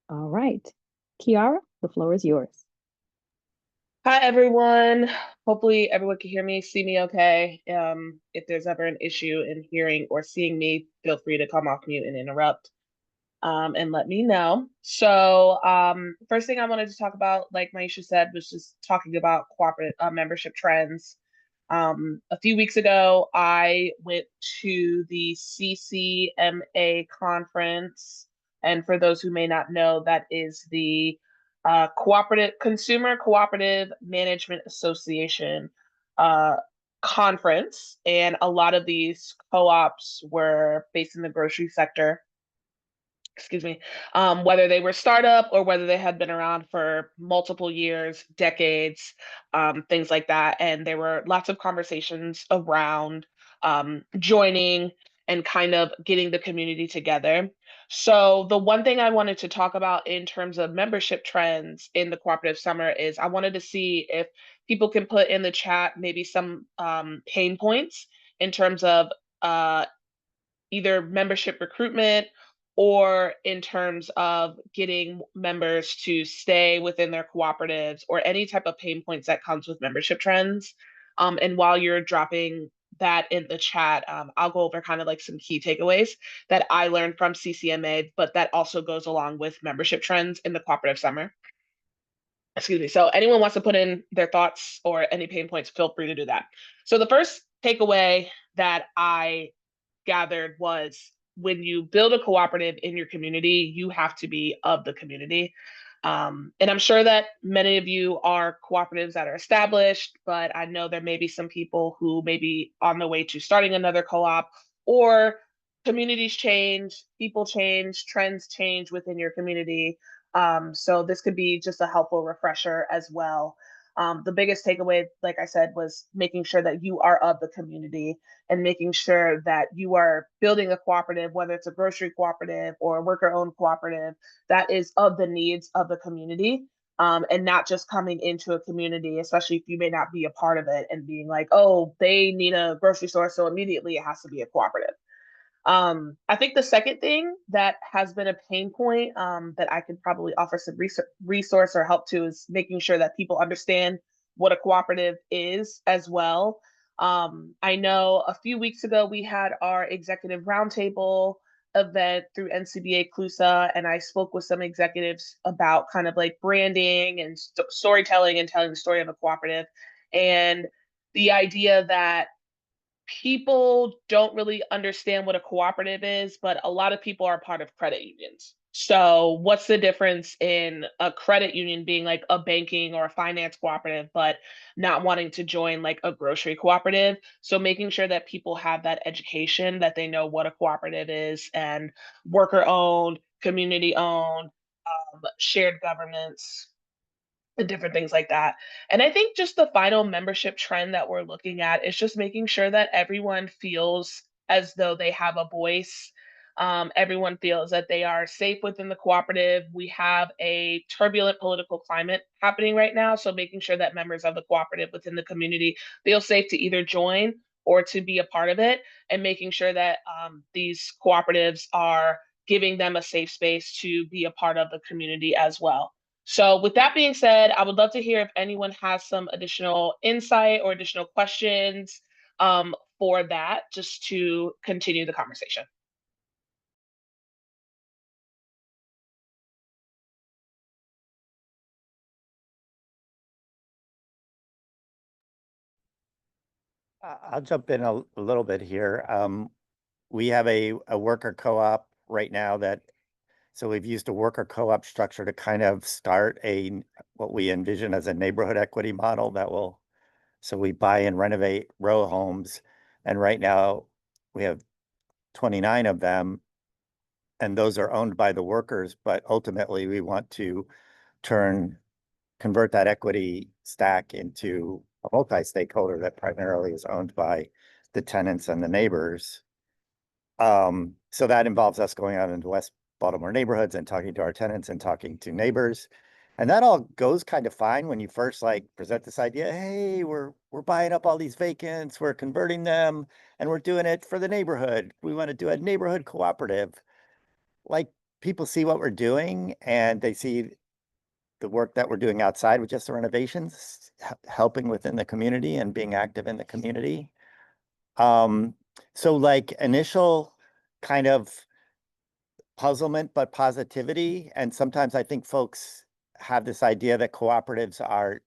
All right. Kiara, the floor is yours. Hi everyone. Hopefully everyone can hear me, see me okay. If there's ever an issue in hearing or seeing me, feel free to come off mute and interrupt and let me know. First thing I wanted to talk about, like Maisha said, was just talking about cooperative membership trends. A few weeks ago, I went to the CCMA conference, and for those who may not know, that is the Cooperative Consumer Cooperative Management Association uh, conference, and a lot of these co-ops were based in the grocery sector, excuse me, whether they were startup or whether they had been around for multiple years, decades, things like that. And there were lots of conversations around joining and kind of getting the community together. So, the one thing I wanted to talk about in terms of membership trends in the cooperative summer is I wanted to see if people can put in the chat maybe some pain points in terms of uh, either membership recruitment or in terms of getting members to stay within their cooperatives or any type of pain points that comes with membership trends. And while you're dropping that in the chat, I'll go over kind of like some key takeaways that I learned from CCMA, but that also goes along with membership trends in the cooperative summer. Excuse me. So anyone wants to put in their thoughts or any pain points, feel free to do that. So the first takeaway that I gathered was when you build a cooperative in your community, you have to be of the community. And I'm sure that many of you are cooperatives that are established, but I know there may be some people who may be on the way to starting another co op, or communities change, people change, trends change within your community. So this could be just a helpful refresher as well. The biggest takeaway, like I said, was making sure that you are of the community and making sure that you are building a cooperative, whether it's a grocery cooperative or a worker owned cooperative, that is of the needs of the community. And not just coming into a community, especially if you may not be a part of it, and being like, oh, they need a grocery store, so immediately it has to be a cooperative. I think the second thing that has been a pain point that I could probably offer some resource or help to is making sure that people understand what a cooperative is as well. I know a few weeks ago we had our executive roundtable event through NCBA CLUSA, and I spoke with some executives about kind of like branding and storytelling and telling the story of a cooperative. And the idea that people don't really understand what a cooperative is, but a lot of people are part of credit unions. So, what's the difference in a credit union being like a banking or a finance cooperative, but not wanting to join like a grocery cooperative? So, making sure that people have that education, that they know what a cooperative is, and worker owned, community owned, shared governance, and different things like that. And I think just the final membership trend that we're looking at is just making sure that everyone feels as though they have a voice. Everyone feels that they are safe within the cooperative. We have a turbulent political climate happening right now. So making sure that members of the cooperative within the community feel safe to either join or to be a part of it, and making sure that these cooperatives are giving them a safe space to be a part of the community as well. So, with that being said, I would love to hear if anyone has some additional insight or additional questions for that, just to continue the conversation. I'll jump in a little bit here. We have a worker co-op right now so we've used a worker co-op structure to kind of start what we envision as a neighborhood equity model so we buy and renovate row homes. And right now we have 29 of them, and those are owned by the workers, but ultimately we want to convert that equity stack into a multi-stakeholder that primarily is owned by the tenants and the neighbors. So that involves us going out into West Baltimore neighborhoods and talking to our tenants and talking to neighbors. And that all goes kind of fine when you first like present this idea. Hey, we're buying up all these vacants, we're converting them, and we're doing it for the neighborhood. We want to do a neighborhood cooperative. Like people see what we're doing and they see the work that we're doing outside with just the renovations, helping within the community and being active in the community. So like initial kind of puzzlement, but positivity. And sometimes I think folks have this idea that cooperatives are,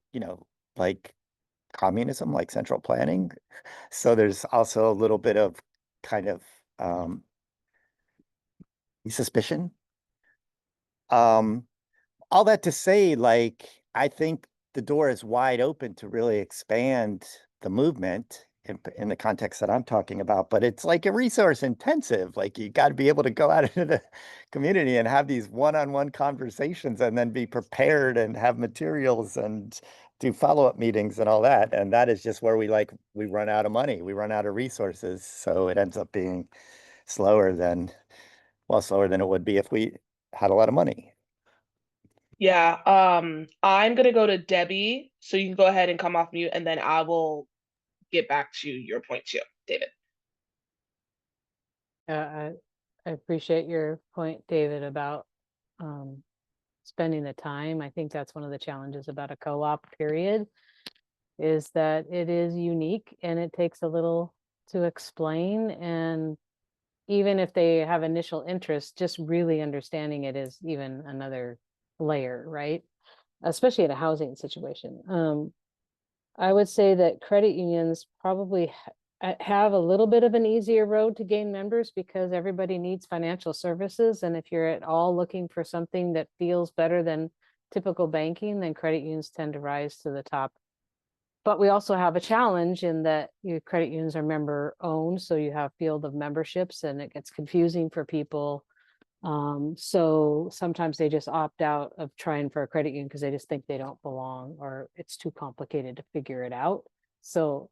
like communism, like central planning. So there's also a little bit of kind of suspicion. All that to say, like, I think the door is wide open to really expand the movement in the context that I'm talking about, but it's like a resource intensive. Like you got to be able to go out into the community and have these one-on-one conversations and then be prepared and have materials and do follow-up meetings and all that. And that is just where we run out of money, we run out of resources. So it ends up being slower than it would be if we had a lot of money. Yeah, I'm gonna go to Debbie, so you can go ahead and come off mute, and then I will get back to your point too, David. I appreciate your point, David, about spending the time. I think that's one of the challenges about a co-op period, is that it is unique and it takes a little to explain. And even if they have initial interest, just really understanding it is even another layer, right? Especially in a housing situation. I would say that credit unions probably have a little bit of an easier road to gain members because everybody needs financial services. And if you're at all looking for something that feels better than typical banking, then credit unions tend to rise to the top. But we also have a challenge in that your credit unions are member owned. So you have field of memberships and it gets confusing for people. So sometimes they just opt out of trying for a credit union because they just think they don't belong or it's too complicated to figure it out. So,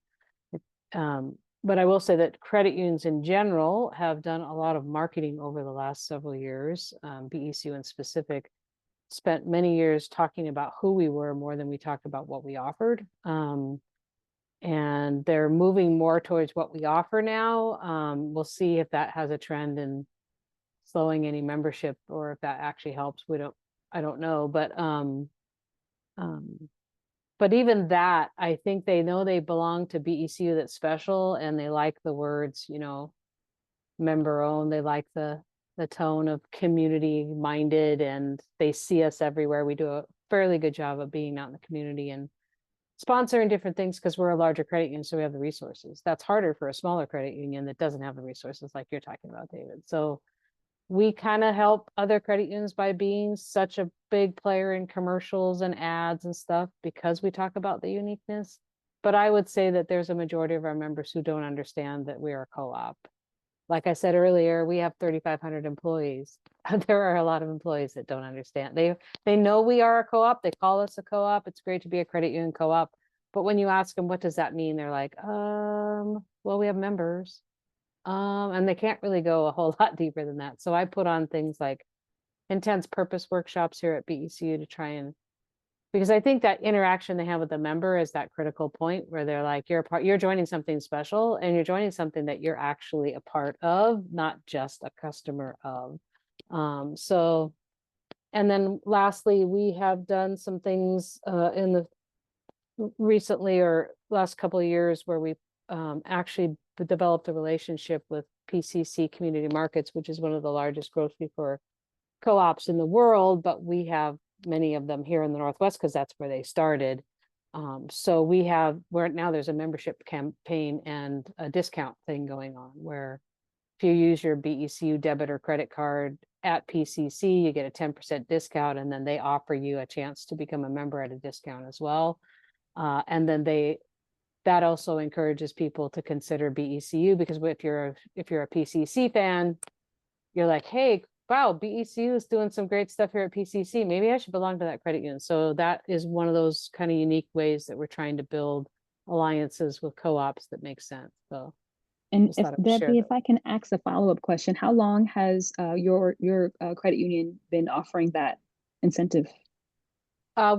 but I will say that credit unions in general have done a lot of marketing over the last several years. BECU in specific spent many years talking about who we were more than we talked about what we offered. And they're moving more towards what we offer now. We'll see if that has a trend in slowing any membership or if that actually helps. I don't know, but even that, I think they know they belong to BECU that's special and they like the words, member owned. They like the tone of community minded and they see us everywhere. We do a fairly good job of being out in the community and sponsoring different things because we're a larger credit union, so we have the resources. That's harder for a smaller credit union that doesn't have the resources like you're talking about, David. So we kind of help other credit unions by being such a big player in commercials and ads and stuff because we talk about the uniqueness. But I would say that there's a majority of our members who don't understand that we are a co-op. Like I said earlier, we have 3,500 employees. There are a lot of employees that don't understand. They know we are a co-op. They call us a co-op. It's great to be a credit union co-op. But when you ask them, what does that mean? They're like, well, we have members. And they can't really go a whole lot deeper than that. So I put on things like intense purpose workshops here at BECU to try and, because I think that interaction they have with the member is that critical point where they're like, you're joining something special and you're joining something that you're actually a part of, not just a customer of. So, and then lastly, we have done some things in the recently or last couple of years where we actually developed a relationship with PCC Community Markets, which is one of the largest grocery for co-ops in the world, but we have many of them here in the Northwest because that's where they started. So now there's a membership campaign and a discount thing going on where if you use your BECU debit or credit card at PCC, you get a 10% discount, and then they offer you a chance to become a member at a discount as well. And then that also encourages people to consider BECU because if you're a PCC fan, you're like, hey, wow, BECU is doing some great stuff here at PCC. Maybe I should belong to that credit union. So that is one of those kind of unique ways that we're trying to build alliances with co-ops that make sense. So, and if Debbie, if I can ask a follow-up question, how long has your credit union been offering that incentive?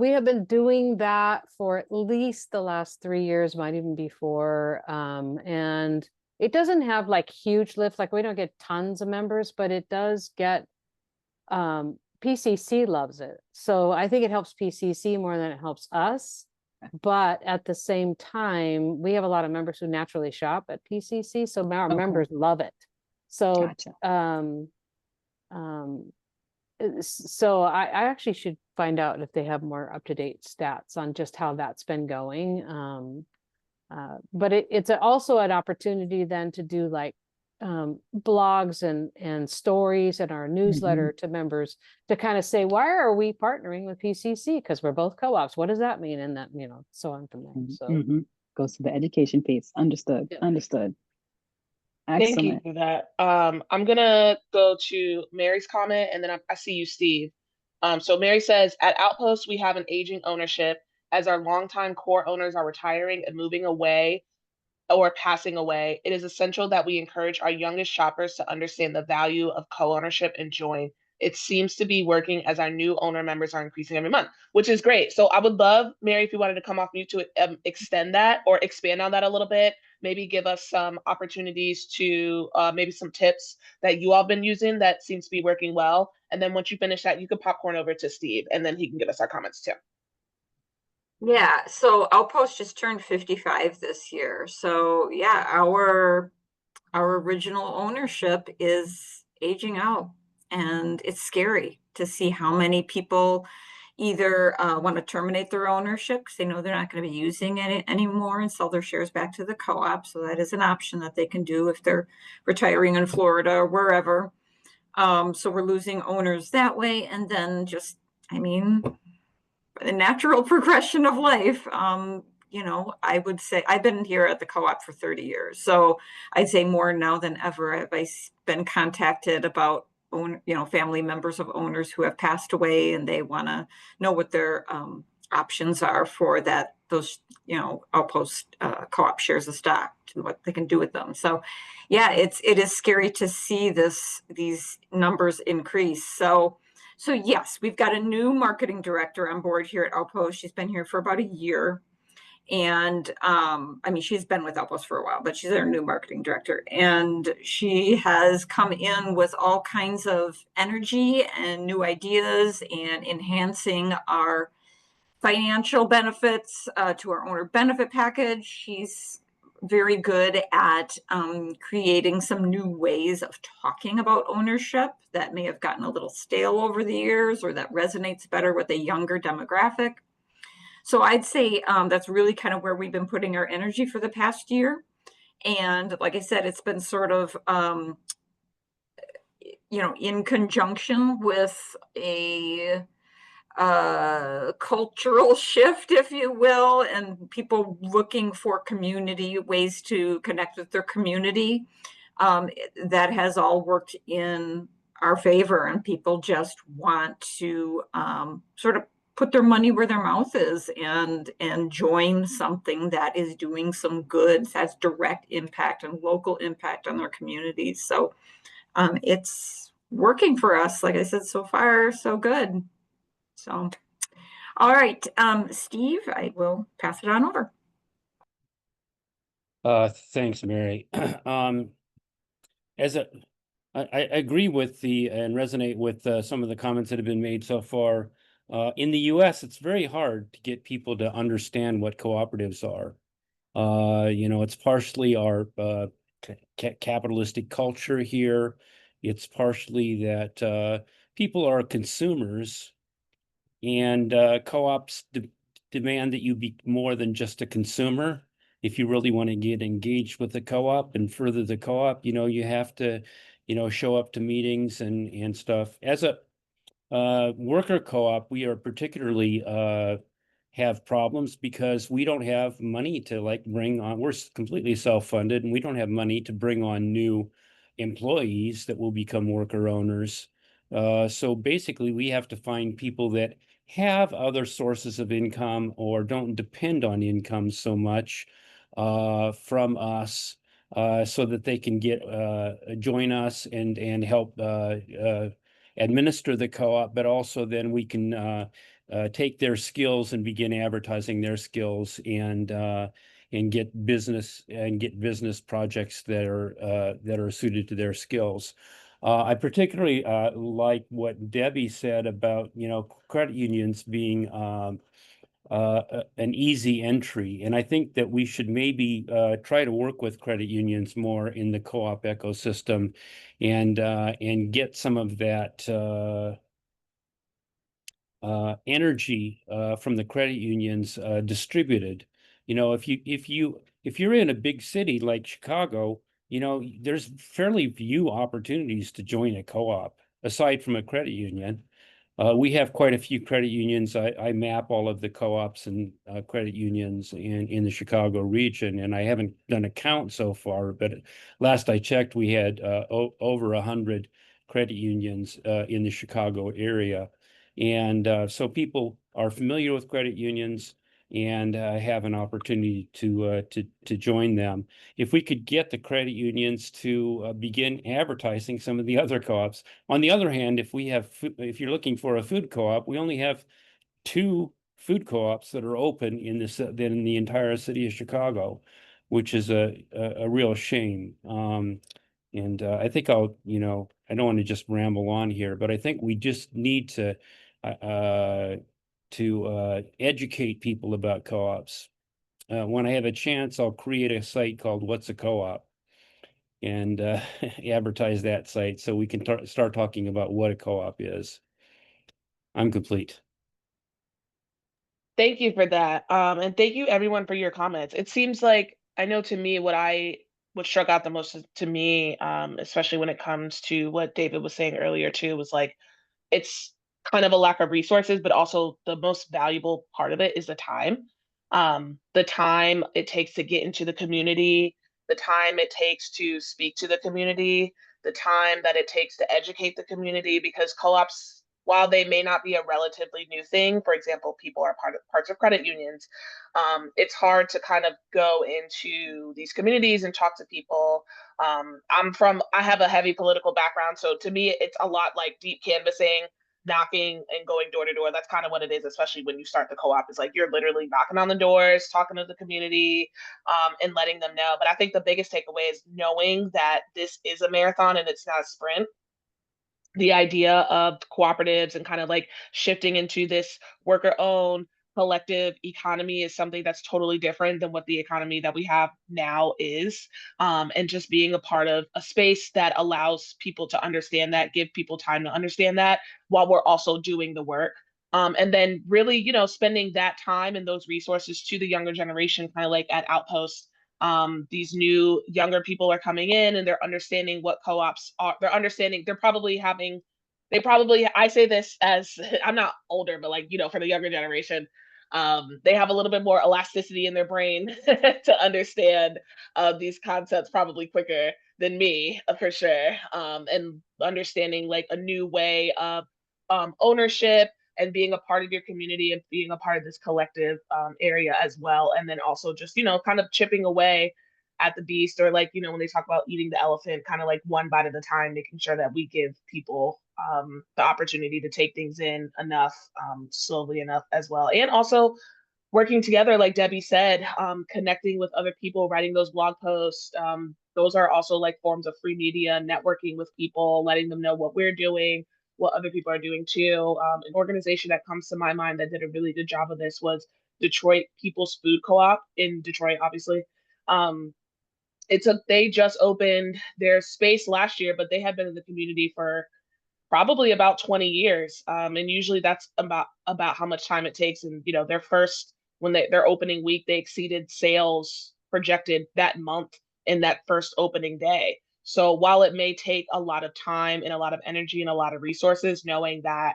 We have been doing that for at least the last 3 years, might even be 4. And it doesn't have like huge lifts, like we don't get tons of members, but it does get PCC loves it. So I think it helps PCC more than it helps us. But at the same time, we have a lot of members who naturally shop at PCC, so our members love it. So, Gotcha. So I actually should find out if they have more up-to-date stats on just how that's been going. But it's also an opportunity then to do like blogs and stories in our newsletter to members to kind of say, why are we partnering with PCC? Because we're both co-ops. What does that mean? And that, you know, so on from there. So goes to the education piece. Understood. Yeah. Understood. Thank you Excellent. for that. I'm gonna go to Mary's comment, and then I see you, Steve. So Mary says, at Outpost, we have an aging ownership as our longtime core owners are retiring and moving away or passing away. It is essential that we encourage our youngest shoppers to understand the value of co-ownership and join. It seems to be working as our new owner members are increasing every month, which is great. So I would love, Mary, if you wanted to come off mute to extend that or expand on that a little bit, maybe give us some opportunities to maybe some tips that you all been using that seems to be working well. And then once you finish that, you could popcorn over to Steve and then he can give us our comments too. Yeah, so Outpost just turned 55 this year. So yeah, our original ownership is aging out, and it's scary to see how many people either want to terminate their ownership because they know they're not going to be using it anymore and sell their shares back to the co-op. So that is an option that they can do if they're retiring in Florida or wherever. So we're losing owners that way. And then just, I mean, the natural progression of life. You know, I would say I've been here at the co-op for 30 years. So I'd say more now than ever have I been contacted about family members of owners who have passed away, and they want to know what their options are for those Outpost co-op shares of stock, and what they can do with them. So yeah, it is scary to see these numbers increase. So yes, we've got a new marketing director on board here at Outpost. She's been here for about a year. And I mean, she's been with Outpost for a while, but she's our new marketing director. And she has come in with all kinds of energy and new ideas and enhancing our financial benefits to our owner benefit package. She's very good at creating some new ways of talking about ownership that may have gotten a little stale over the years, or that resonates better with a younger demographic. So I'd say that's really kind of where we've been putting our energy for the past year. And like I said, it's been sort of, in conjunction with a cultural shift, if you will, and people looking for community, ways to connect with their community. That has all worked in our favor, and people just want to sort of put their money where their mouth is and join something that is doing some good, has direct impact and local impact on their communities. So it's working for us. Like I said, so far, so good. So, all right, Steve, I will pass it on over. Thanks, Mary. I agree with and resonate with some of the comments that have been made so far. In the US, it's very hard to get people to understand what cooperatives are. It's partially our capitalistic culture here. It's partially that people are consumers, and co-ops demand that you be more than just a consumer. If you really want to get engaged with the co-op and further the co-op, you have to, show up to meetings and stuff. As a worker co-op, we are particularly have problems because we don't have money to bring on. We're completely self-funded, and we don't have money to bring on new employees that will become worker owners. So basically, we have to find people that have other sources of income or don't depend on income so much from us, so that they can join us and help administer the co-op, but also then we can take their skills and begin advertising their skills and get business projects that are suited to their skills. I particularly like what Debbie said about, credit unions being an easy entry. And I think that we should maybe try to work with credit unions more in the co-op ecosystem and get some of that energy from the credit unions distributed. If you're in a big city like Chicago, there's fairly few opportunities to join a co-op aside from a credit union. We have quite a few credit unions. I map all of the co-ops and credit unions in the Chicago region, and I haven't done a count so far, but last I checked, we had over 100 credit unions in the Chicago area. And so people are familiar with credit unions and have an opportunity to join them. If we could get the credit unions to begin advertising some of the other co-ops. On the other hand, if you're looking for a food co-op, we only have 2 food co-ops that are open in the entire city of Chicago, which is a real shame. And I think I don't want to just ramble on here, but I think we just need to educate people about co-ops. When I have a chance, I'll create a site called What's a Co-op and advertise that site so we can start talking about what a co-op is. I'm complete. Thank you for that. And thank you everyone for your comments. It seems like, I know, to me, what struck out the most to me, especially when it comes to what David was saying earlier too, was like, it's kind of a lack of resources, but also the most valuable part of it is the time. The time it takes to get into the community, the time it takes to speak to the community, the time that it takes to educate the community, because co-ops, while they may not be a relatively new thing, for example, people are parts of credit unions, it's hard to kind of go into these communities and talk to people. I have a heavy political background, so to me, it's a lot like deep canvassing, knocking and going door to door. That's kind of what it is, especially when you start the co-op. It's like you're literally knocking on the doors, talking to the community, and letting them know. But I think the biggest takeaway is knowing that this is a marathon and it's not a sprint. The idea of cooperatives and kind of like shifting into this worker owned collective economy is something that's totally different than what the economy that we have now is. And just being a part of a space that allows people to understand that, give people time to understand that while we're also doing the work. And then really, spending that time and those resources to the younger generation, kind of like at Outpost. These new younger people are coming in and they're understanding what co-ops are. I say this as I'm not older, but like, for the younger generation, they have a little bit more elasticity in their brain to understand these concepts probably quicker than me, for sure. And understanding like a new way of ownership and being a part of your community and being a part of this collective area as well. And then also just, kind of chipping away at the beast, or like, when they talk about eating the elephant, kind of like one bite at a time, making sure that we give people the opportunity to take things in enough, slowly enough as well. And also working together, like Debbie said, connecting with other people, writing those blog posts. Those are also like forms of free media, networking with people, letting them know what we're doing, what other people are doing too. An organization that comes to my mind that did a really good job of this was Detroit People's Food Co-op in Detroit, obviously. Um, they just opened their space last year, but they had been in the community for probably about 20 years. And usually that's about how much time it takes. And their first when their opening week, they exceeded sales projected that month in that first opening day. So while it may take a lot of time and a lot of energy and a lot of resources, knowing that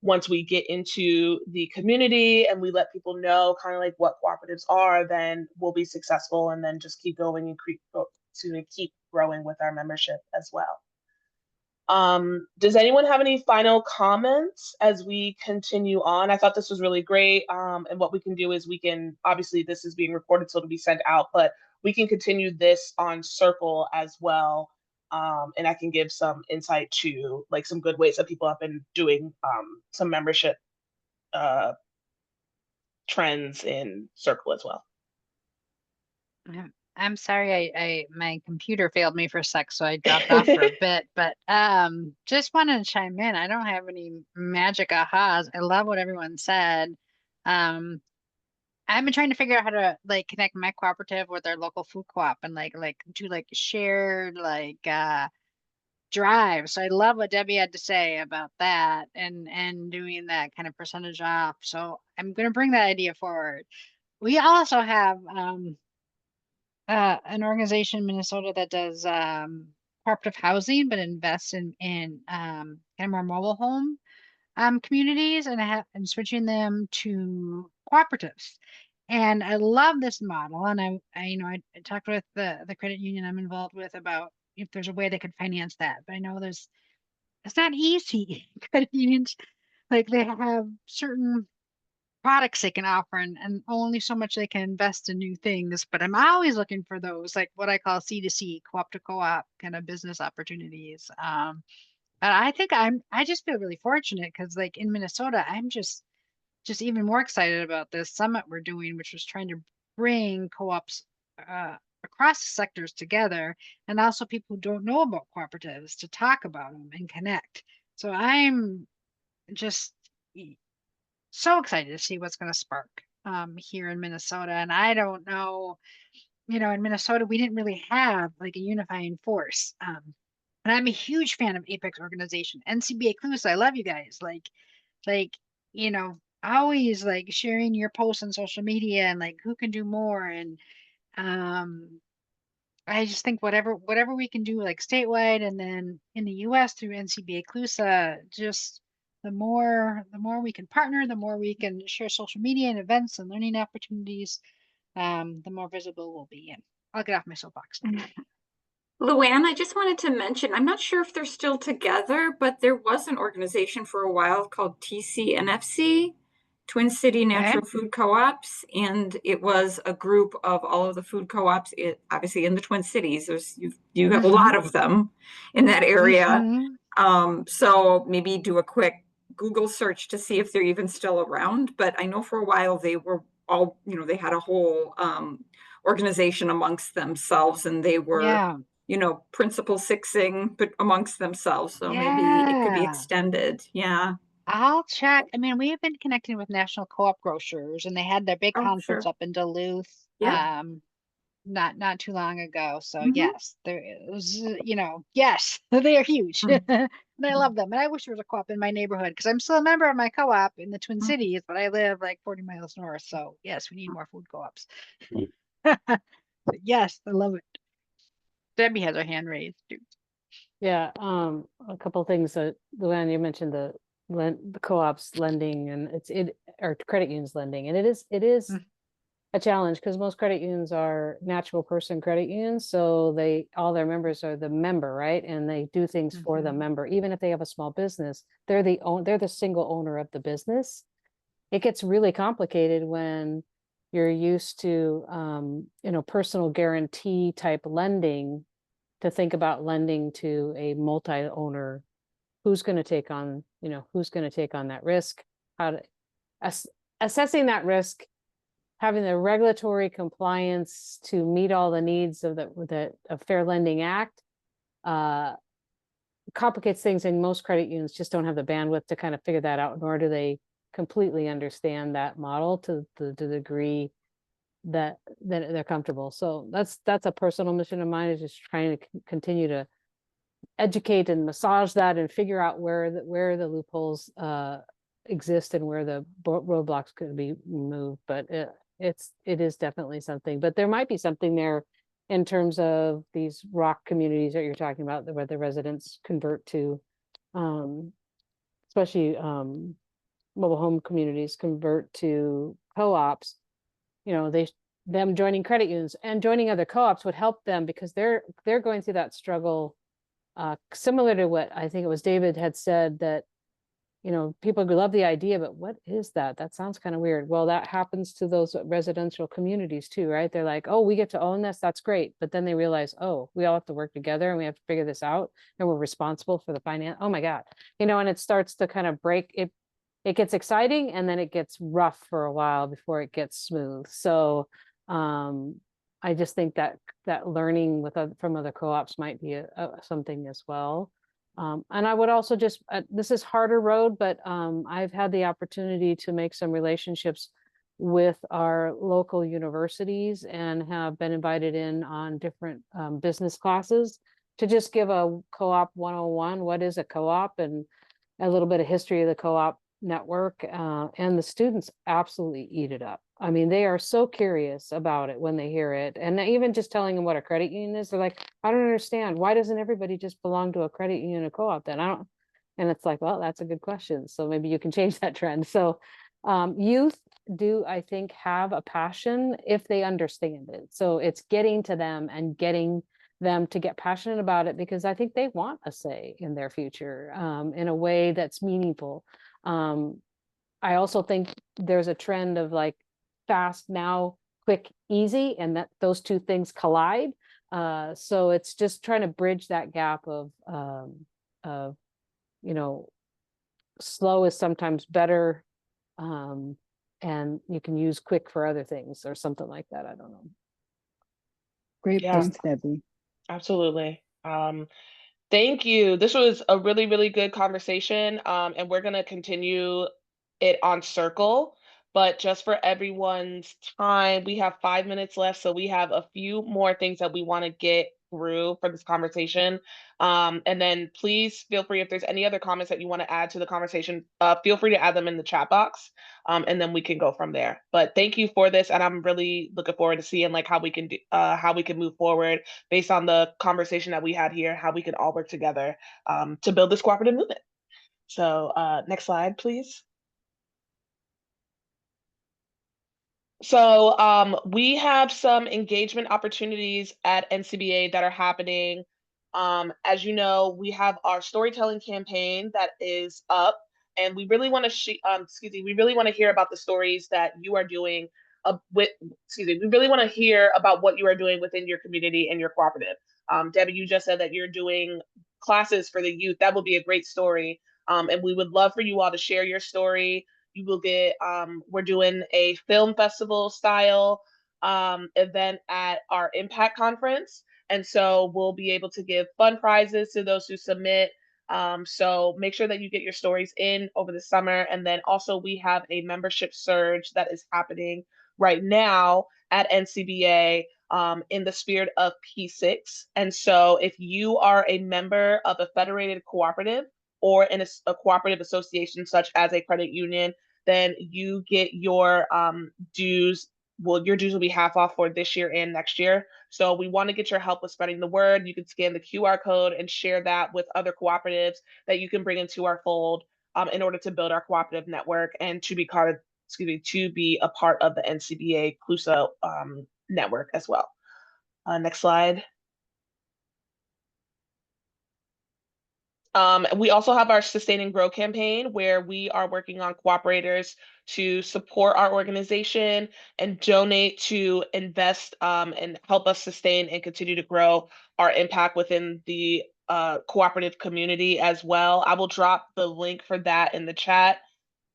once we get into the community and we let people know kind of like what cooperatives are, then we'll be successful and then just keep going and keep growing with our membership as well. Does anyone have any final comments as we continue on? I thought this was really great. And what we can do is obviously this is being recorded, so it'll be sent out, but we can continue this on Circle as well. And I can give some insight to like some good ways that people have been doing some membership trends in Circle as well. Yeah, I'm sorry, my computer failed me for a sec, so I dropped off for a bit, but just wanted to chime in. I don't have any magic ahas. I love what everyone said. Um, I've been trying to figure out how to like connect my cooperative with our local food co-op and like do like shared like drives. So I love what Debbie had to say about that and doing that kind of percentage off. So I'm gonna bring that idea forward. We also have an organization in Minnesota that does cooperative housing, but invests in kind of more mobile home communities and switching them to cooperatives. And I love this model. And I talked with the credit union I'm involved with about if there's a way they could finance that. But I know it's not easy. Credit unions, like they have certain products they can offer and only so much they can invest in new things. But I'm always looking for those, like what I call C2C, co-op to co-op kind of business opportunities. And I think I just feel really fortunate because like in Minnesota, I'm just even more excited about this summit we're doing, which was trying to bring co-ops across sectors together and also people who don't know about cooperatives to talk about them and connect. So I'm just so excited to see what's going to spark here in Minnesota. And I don't know, in Minnesota, we didn't really have like a unifying force. And I'm a huge fan of Apex organization, NCBA Clues. I love you guys. Like, always like sharing your posts on social media and like who can do more. And I just think whatever we can do like statewide and then in the US through NCBA CLUSA, just the more we can partner, the more we can share social media and events and learning opportunities, the more visible we'll be. And I'll get off my soapbox now. Luann, I just wanted to mention, I'm not sure if they're still together, but there was an organization for a while called TCNFC, Twin City Natural Food Co-ops, and it was a group of all of the food co-ops, obviously in the Twin Cities. You have a lot of them in that area. So maybe do a quick Google search to see if they're even still around. But I know for a while they were all, they had a whole organization amongst themselves, and they were principal sixing but amongst themselves. So maybe it could be extended. Yeah. I'll check. I mean, we have been connecting with National Co-op Grocers and they had their big conference up in Duluth not too long ago. So yes, there is, yes, they are huge. And I love them. And I wish there was a co-op in my neighborhood because I'm still a member of my co-op in the Twin Cities, but I live like 40 miles north. So yes, we need more food co-ops. Yes, I love it. Debbie has her hand raised too. Yeah, a couple of things that Luann, you mentioned the co-ops lending and or credit unions lending, and it is a challenge because most credit unions are natural person credit unions, so all their members are the member, right? And they do things for the member, even if they have a small business, they're the single owner of the business. It gets really complicated when you're used to personal guarantee type lending, to think about lending to a multi-owner. Who's going to take on that risk, how to assessing that risk, having the regulatory compliance to meet all the needs of the Fair Lending Act complicates things, and most credit unions just don't have the bandwidth to kind of figure that out, nor do they completely understand that model to the degree that they're comfortable. So that's a personal mission of mine, is just trying to continue to educate and massage that and figure out where the loopholes exist and where the roadblocks could be moved. But it is definitely something, but there might be something there in terms of these rock communities that you're talking about, where the residents convert to, especially mobile home communities convert to co-ops. Them joining credit unions and joining other co-ops would help them, because they're going through that struggle, similar to what I think it was David had said, that people love the idea, but what is that? That sounds kind of weird. Well, that happens to those residential communities too, right? They're like, oh, we get to own this, that's great. But then they realize, oh, we all have to work together and we have to figure this out, and we're responsible for the finance. Oh my God. And it starts to kind of break it. It gets exciting and then it gets rough for a while before it gets smooth. So I just think that learning with from other co-ops might be something as well. And I would also just, this is harder road, but I've had the opportunity to make some relationships with our local universities and have been invited in on different business classes to just give a co-op 101, what is a co-op, and a little bit of history of the co-op network. And the students absolutely eat it up. I mean, they are so curious about it when they hear it. And even just telling them what a credit union is, they're like, I don't understand. Why doesn't everybody just belong to a credit union or co-op then? I don't. And it's like, well, that's a good question. So maybe you can change that trend. So youth do, I think, have a passion if they understand it. So it's getting to them and getting them to get passionate about it, because I think they want a say in their future in a way that's meaningful. I also think there's a trend of like fast now, quick, easy, and that those two things collide. So it's just trying to bridge that gap of you know, slow is sometimes better, and you can use quick for other things or something like that. I don't know. Great Yeah, points, Debbie. absolutely. Thank you. This was a really, really good conversation. And we're going to continue it on Circle. But just for everyone's time, we have 5 minutes left. So we have a few more things that we want to get through for this conversation. And then please feel free, if there's any other comments that you want to add to the conversation, feel free to add them in the chat box. And then we can go from there. But thank you for this. And I'm really looking forward to seeing like how we can do, how we can move forward based on the conversation that we had here, how we can all work together to build this cooperative movement. So next slide, please. So we have some engagement opportunities at NCBA that are happening. As you know, we have our storytelling campaign that is up, and we really want to we really want to hear about the stories that you are doing we really want to hear about what you are doing within your community and your cooperative. Debbie, you just said that you're doing classes for the youth. That would be a great story. And we would love for you all to share your story. You will get, we're doing a film festival style event at our Impact Conference. And so we'll be able to give fun prizes to those who submit. So make sure that you get your stories in over the summer. And then also we have a membership surge that is happening right now at NCBA in the spirit of P6. And so if you are a member of a federated cooperative or in a cooperative association such as a credit union, then you get your dues. Well, your dues will be half off for this year and next year. So we want to get your help with spreading the word. You can scan the QR code and share that with other cooperatives that you can bring into our fold in order to build our cooperative network and to be to be a part of the NCBA CLUSA network as well. Next slide. We also have our Sustain and Grow campaign where we are working on cooperators to support our organization and donate to invest and help us sustain and continue to grow our impact within the cooperative community as well. I will drop the link for that in the chat.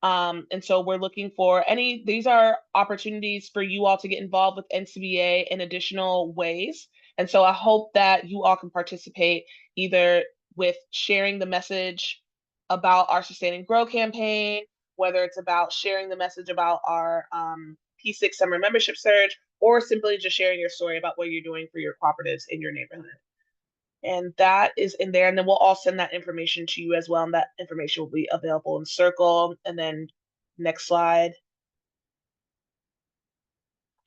And so we're looking for these are opportunities for you all to get involved with NCBA in additional ways. And so I hope that you all can participate either with sharing the message about our Sustain and Grow campaign, whether it's about sharing the message about our P6 summer membership surge, or simply just sharing your story about what you're doing for your cooperatives in your neighborhood. And that is in there. And then we'll all send that information to you as well. And that information will be available in Circle. And then next slide.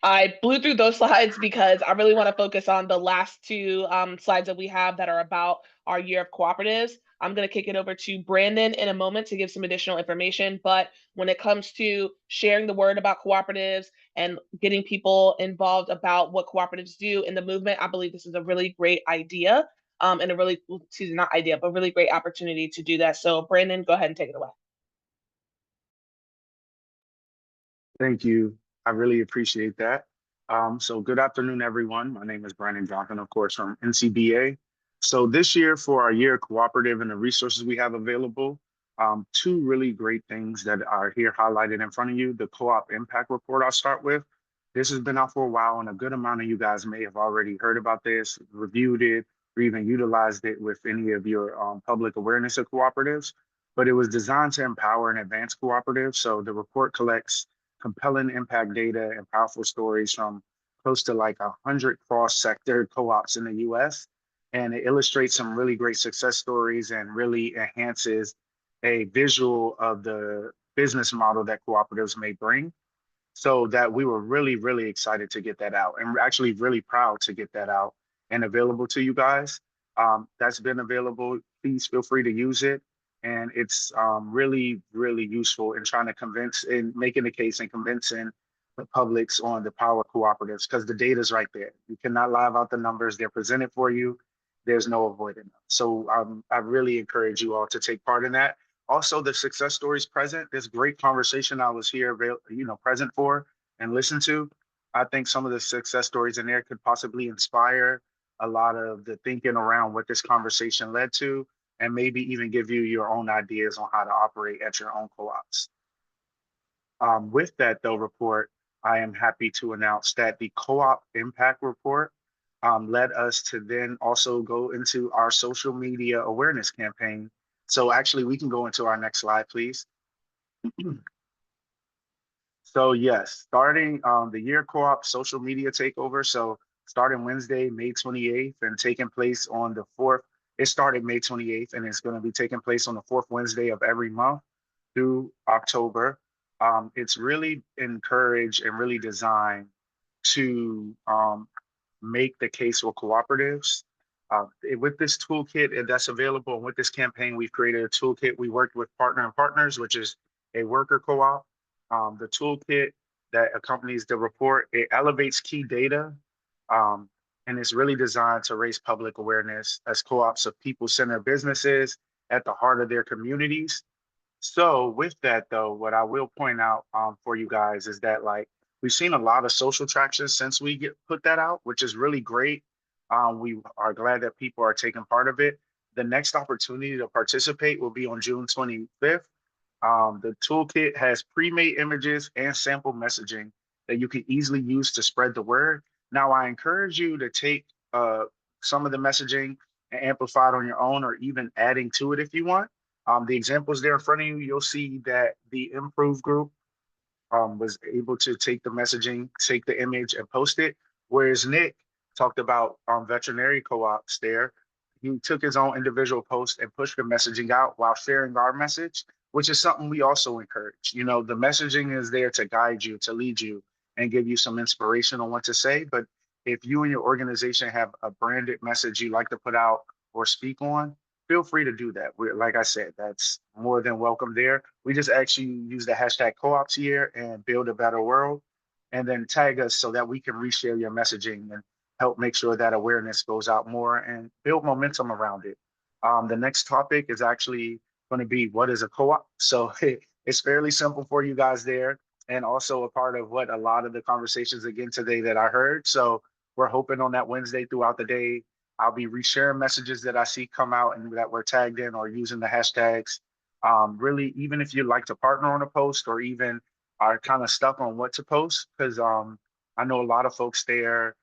I blew through those slides because I really want to focus on the last two slides that we have that are about our year of cooperatives. I'm going to kick it over to Brandon in a moment to give some additional information. But when it comes to sharing the word about cooperatives and getting people involved about what cooperatives do in the movement, I believe this is a really great idea and a really, not idea, but really great opportunity to do that. So Brandon, go ahead and take it away. Thank you. I really appreciate that. So good afternoon, everyone. My name is Brandon Johnson, of course, from NCBA. So this year for our year cooperative and the resources we have available, two really great things that are here highlighted in front of you. The Co-op Impact Report I'll start with. This has been out for a while, and a good amount of you guys may have already heard about this, reviewed it, or even utilized it with any of your public awareness of cooperatives. But it was designed to empower and advance cooperatives. So the report collects compelling impact data and powerful stories from close to like 100 cross-sector co-ops in the US. And it illustrates some really great success stories and really enhances a visual of the business model that cooperatives may bring. So that we were really, really excited to get that out, and we're actually really proud to get that out and available to you guys. That's been available. Please feel free to use it. And it's really, really useful in trying to convince and making the case and convincing the publics on the power of cooperatives, because the data is right there. You cannot lie about the numbers. They're presented for you. There's no avoiding them. So I really encourage you all to take part in that. Also, the success stories present, this great conversation I was here, present for and listen to. I think some of the success stories in there could possibly inspire a lot of the thinking around what this conversation led to, and maybe even give you your own ideas on how to operate at your own co-ops. With that, though, report, I am happy to announce that the co-op impact report led us to then also go into our social media awareness campaign. So actually, we can go into our next slide, please. So yes, starting the year co-op social media takeover. So starting Wednesday, May 28th, and taking place on the 4th. It started May 28th, and it's going to be taking place on the 4th Wednesday of every month through October. It's really encouraged and really designed to make the case for cooperatives. With this toolkit that's available, and with this campaign, we've created a toolkit. We worked with Partner and Partners, which is a worker co-op. The toolkit that accompanies the report, it elevates key data, and it's really designed to raise public awareness as co-ops of people-centered businesses at the heart of their communities. So with that, though, what I will point out for you guys is that we've seen a lot of social traction since we put that out, which is really great. We are glad that people are taking part of it. The next opportunity to participate will be on June 25th. The toolkit has pre-made images and sample messaging that you can easily use to spread the word. Now, I encourage you to take some of the messaging and amplify it on your own, or even adding to it if you want. The examples there in front of you, you'll see that the Improve group was able to take the messaging, take the image, and post it. Whereas Nick talked about veterinary co-ops there. He took his own individual post and pushed the messaging out while sharing our message, which is something we also encourage. You know, the messaging is there to guide you, to lead you, and give you some inspiration on what to say. But if you and your organization have a branded message you like to put out or speak on, feel free to do that. Like I said, that's more than welcome there. We just actually use the hashtag co-ops here and build a better world, and then tag us so that we can reshare your messaging and help make sure that awareness goes out more and build momentum around it. The next topic is actually going to be, what is a co-op? So it's fairly simple for you guys there, and also a part of what a lot of the conversations again today that I heard. So we're hoping on that Wednesday throughout the day, I'll be resharing messages that I see come out and that we're tagged in, or using the hashtags. Really, even if you'd like to partner on a post, or even are kind of stuck on what to post, because I know a lot of folks there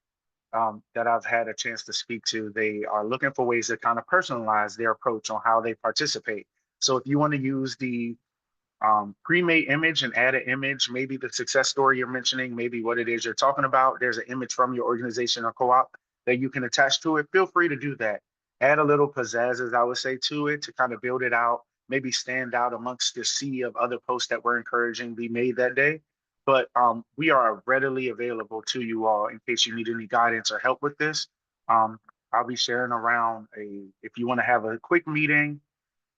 that I've had a chance to speak to, they are looking for ways to kind of personalize their approach on how they participate. So if you want to use the pre-made image and add an image, maybe the success story you're mentioning, maybe what it is you're talking about, there's an image from your organization or co-op that you can attach to it, feel free to do that. Add a little pizzazz, as I would say, to it to kind of build it out, maybe stand out amongst the sea of other posts that we're encouraging be made that day. But we are readily available to you all in case you need any guidance or help with this. I'll be sharing around if you want to have a quick meeting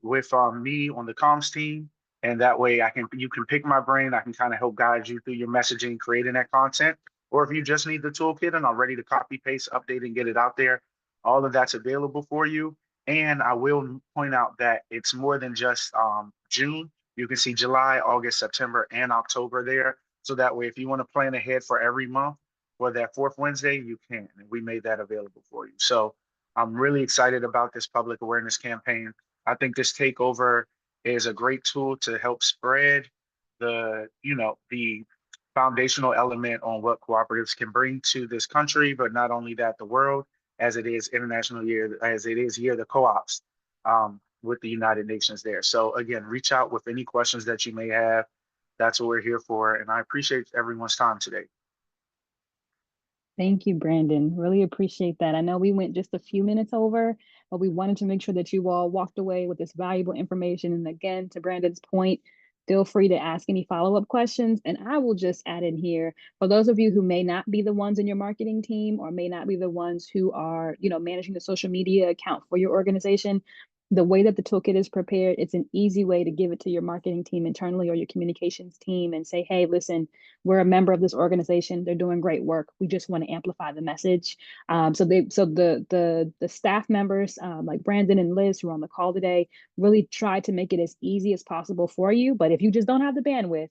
with me on the comms team, and that way you can pick my brain. I can kind of help guide you through your messaging, creating that content. Or if you just need the toolkit and are ready to copy, paste, update, and get it out there, all of that's available for you. And I will point out that it's more than just June. You can see July, August, September, and October there. So that way, if you want to plan ahead for every month for that 4th Wednesday, you can. And we made that available for you. So I'm really excited about this public awareness campaign. I think this takeover is a great tool to help spread the foundational element on what cooperatives can bring to this country, but not only that, the world, as it is International Year, as it is Year of the Co-ops with the United Nations there. So again, reach out with any questions that you may have. That's what we're here for. And I appreciate everyone's time today. Thank you, Brandon. Really appreciate that. I know we went just a few minutes over, but we wanted to make sure that you all walked away with this valuable information. And again, to Brandon's point, feel free to ask any follow-up questions. And I will just add in here, for those of you who may not be the ones in your marketing team or may not be the ones who are, managing the social media account for your organization, the way that the toolkit is prepared, it's an easy way to give it to your marketing team internally or your communications team and say, hey, listen, we're a member of this organization. They're doing great work. We just want to amplify the message. So the staff members like Brandon and Liz who are on the call today really try to make it as easy as possible for you. But if you just don't have the bandwidth,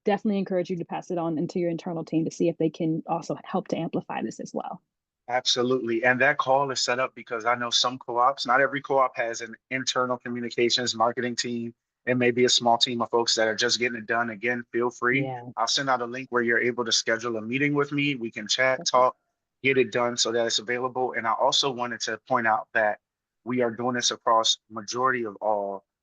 definitely encourage you to pass it on into your internal team to see if they can also help to amplify this as well. Absolutely. And that call is set up because I know some co-ops, not every co-op has an internal communications marketing team. It may be a small team of folks that are just getting it done. Again, feel free. Yeah. I'll send out a link where you're able to schedule a meeting with me. We can chat, talk, get it done so that it's available. And I also wanted to point out that we are doing this across majority of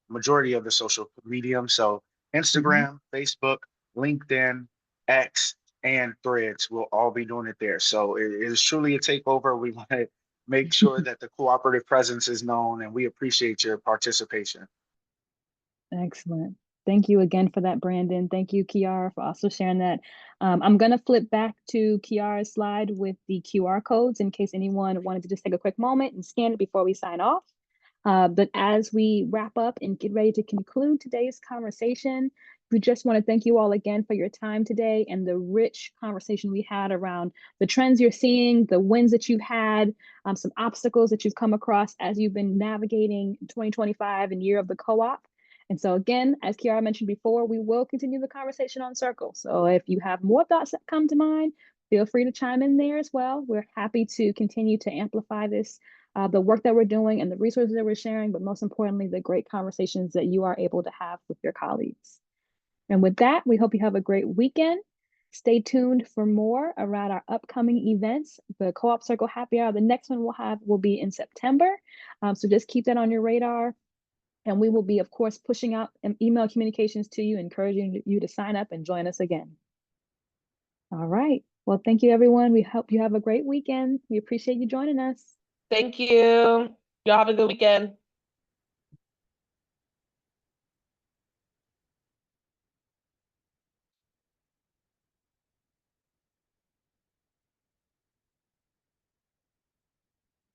the social medium. So Instagram, Facebook, LinkedIn, X, and Threads will all be doing it there. So it is truly a takeover. We want to make sure that the cooperative presence is known, and we appreciate your participation. Excellent. Thank you again for that, Brandon. Thank you, Kiara, for also sharing that. I'm going to flip back to Kiara's slide with the QR codes in case anyone wanted to just take a quick moment and scan it before we sign off. But as we wrap up and get ready to conclude today's conversation, we just want to thank you all again for your time today and the rich conversation we had around the trends you're seeing, the wins that you've had, some obstacles that you've come across as you've been navigating 2025 and Year of the Co-op. And so again, as Kiara mentioned before, we will continue the conversation on Circle. So if you have more thoughts that come to mind, feel free to chime in there as well. We're happy to continue to amplify this, the work that we're doing and the resources that we're sharing, but most importantly, the great conversations that you are able to have with your colleagues. And with that, we hope you have a great weekend. Stay tuned for more around our upcoming events. The Co-op Circle Happy Hour, the next one will be in September. So just keep that on your radar. And we will be, of course, pushing out email communications to you, encouraging you to sign up and join us again. All right. Well, thank you, everyone. We hope you have a great weekend. We appreciate you joining us. Thank you. Y'all have a good weekend.